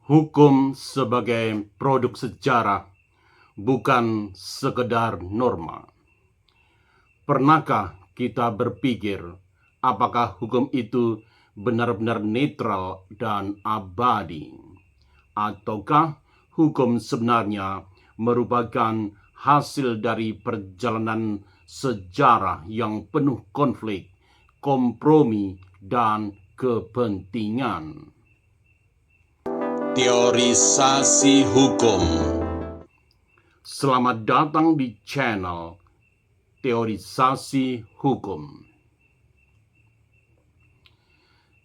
Hukum sebagai produk sejarah, bukan sekedar norma. Pernahkah kita berpikir apakah hukum itu benar-benar netral dan abadi? Ataukah hukum sebenarnya merupakan hasil dari perjalanan sejarah yang penuh konflik, kompromi, dan kepentingan? Teorisasi hukum. Selamat datang di channel Teorisasi Hukum.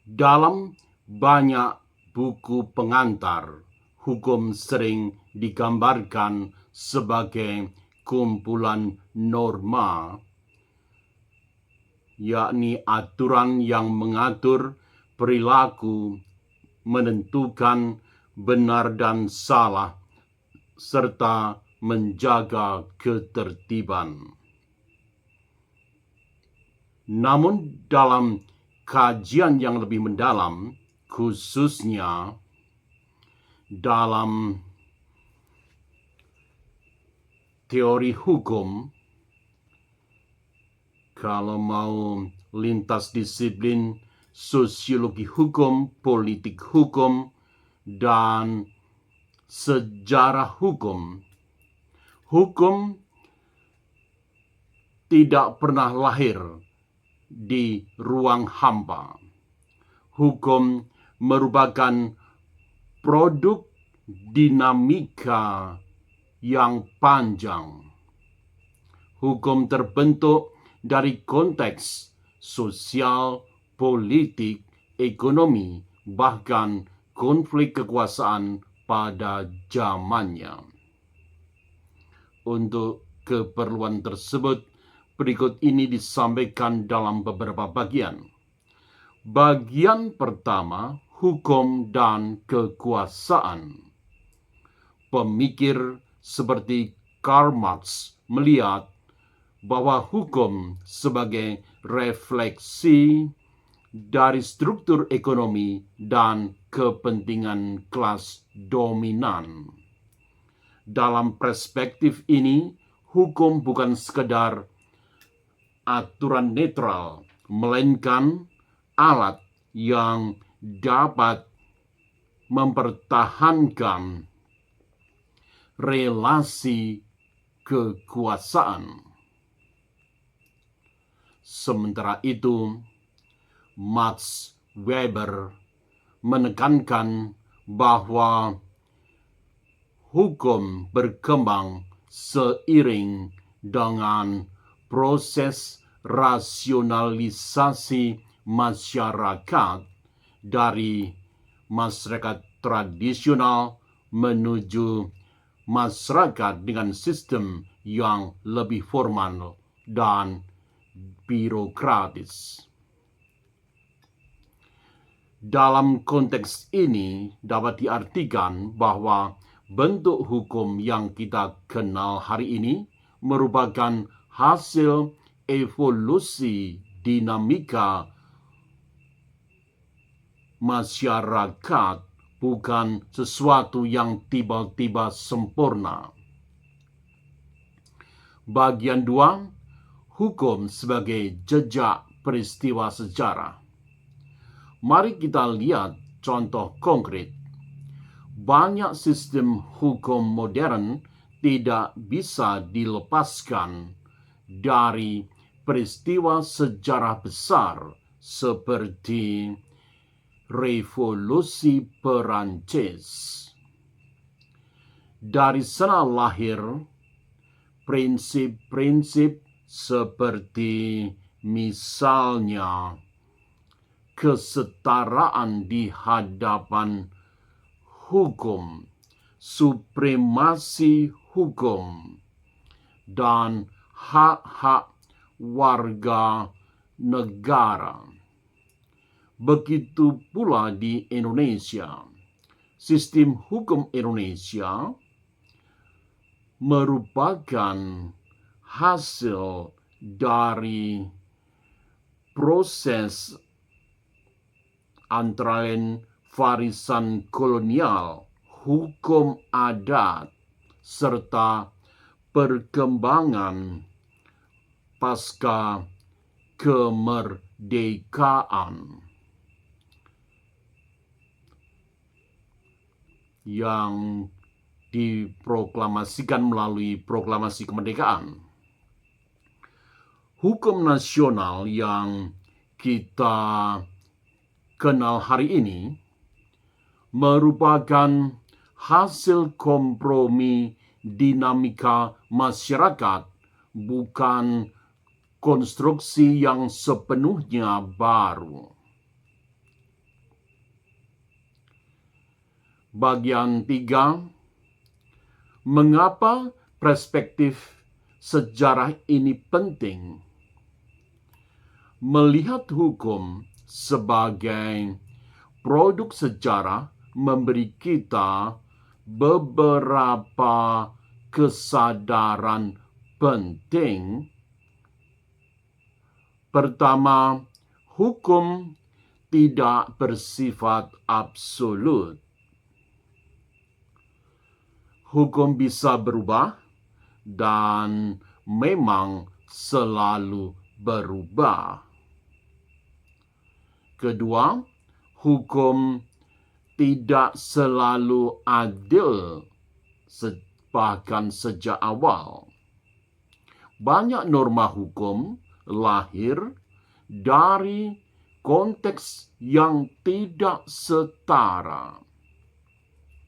Dalam banyak buku pengantar, hukum sering digambarkan sebagai kumpulan norma, yakni aturan yang mengatur perilaku, menentukan benar dan salah, serta menjaga ketertiban. Namun dalam kajian yang lebih mendalam, khususnya dalam teori hukum, kalau mau lintas disiplin, sosiologi hukum, politik hukum, dan sejarah hukum, hukum tidak pernah lahir di ruang hampa. Hukum merupakan produk dinamika yang panjang. Hukum terbentuk dari konteks sosial, politik, ekonomi, bahkan konflik kekuasaan pada zamannya. Untuk keperluan tersebut, berikut ini disampaikan dalam beberapa bagian. Bagian pertama, hukum dan kekuasaan. Pemikir seperti Karl Marx melihat bahwa hukum sebagai refleksi dari struktur ekonomi dan kepentingan kelas dominan. Dalam perspektif ini, hukum bukan sekedar aturan netral, melainkan alat yang dapat mempertahankan relasi kekuasaan. Sementara itu, Max Weber menekankan bahwa hukum berkembang seiring dengan proses rasionalisasi masyarakat dari masyarakat tradisional menuju masyarakat dengan sistem yang lebih formal dan birokratis. Dalam konteks ini dapat diartikan bahwa bentuk hukum yang kita kenal hari ini merupakan hasil evolusi dinamika masyarakat, bukan sesuatu yang tiba-tiba sempurna. Bagian 2, hukum sebagai jejak peristiwa sejarah. Mari kita lihat contoh konkret. Banyak sistem hukum modern tidak bisa dilepaskan dari peristiwa sejarah besar seperti Revolusi Perancis. Dari sana lahir prinsip-prinsip seperti misalnya kesetaraan di hadapan hukum, supremasi hukum, dan hak-hak warga negara. Begitu pula di Indonesia. Sistem hukum Indonesia merupakan hasil dari proses antara lain warisan kolonial hukum adat, serta perkembangan pasca kemerdekaan yang diproklamasikan melalui proklamasi kemerdekaan. Hukum nasional yang kita kenal hari ini merupakan hasil kompromi dinamika masyarakat, bukan konstruksi yang sepenuhnya baru. Bagian 3. Mengapa perspektif sejarah ini penting? Melihat hukum sebagai produk sejarah memberi kita beberapa kesadaran penting. Pertama, hukum tidak bersifat absolut. Hukum bisa berubah dan memang selalu berubah. Kedua, hukum tidak selalu adil, bahkan sejak awal. Banyak norma hukum lahir dari konteks yang tidak setara.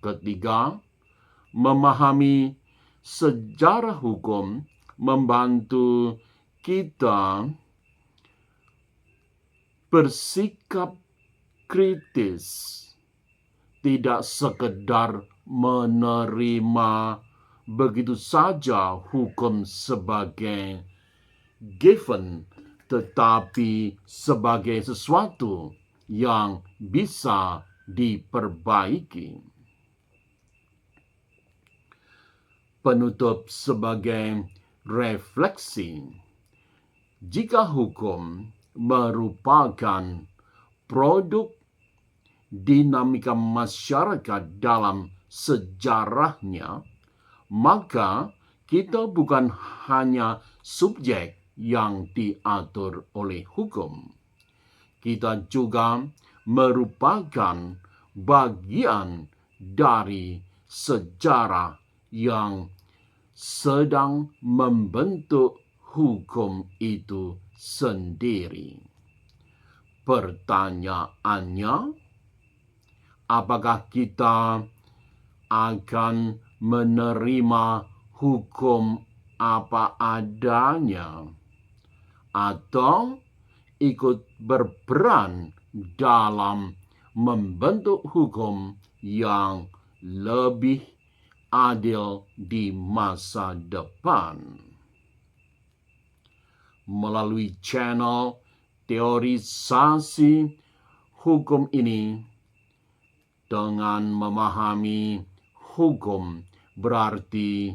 Ketiga, memahami sejarah hukum membantu kita bersikap kritis, tidak sekedar menerima begitu saja hukum sebagai given, tetapi sebagai sesuatu yang bisa diperbaiki. Penutup sebagai refleksi. Jika hukum merupakan produk dinamika masyarakat dalam sejarahnya, maka kita bukan hanya subjek yang diatur oleh hukum. Kita juga merupakan bagian dari sejarah yang sedang membentuk hukum itu sendiri. Pertanyaannya, apakah kita akan menerima hukum apa adanya atau ikut berperan dalam membentuk hukum yang lebih adil di masa depan? Melalui channel teorisasi hukum ini, dengan memahami hukum berarti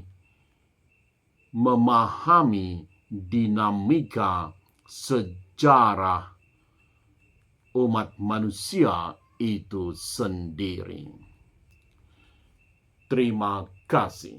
memahami dinamika sejarah umat manusia itu sendiri. Terima kasih.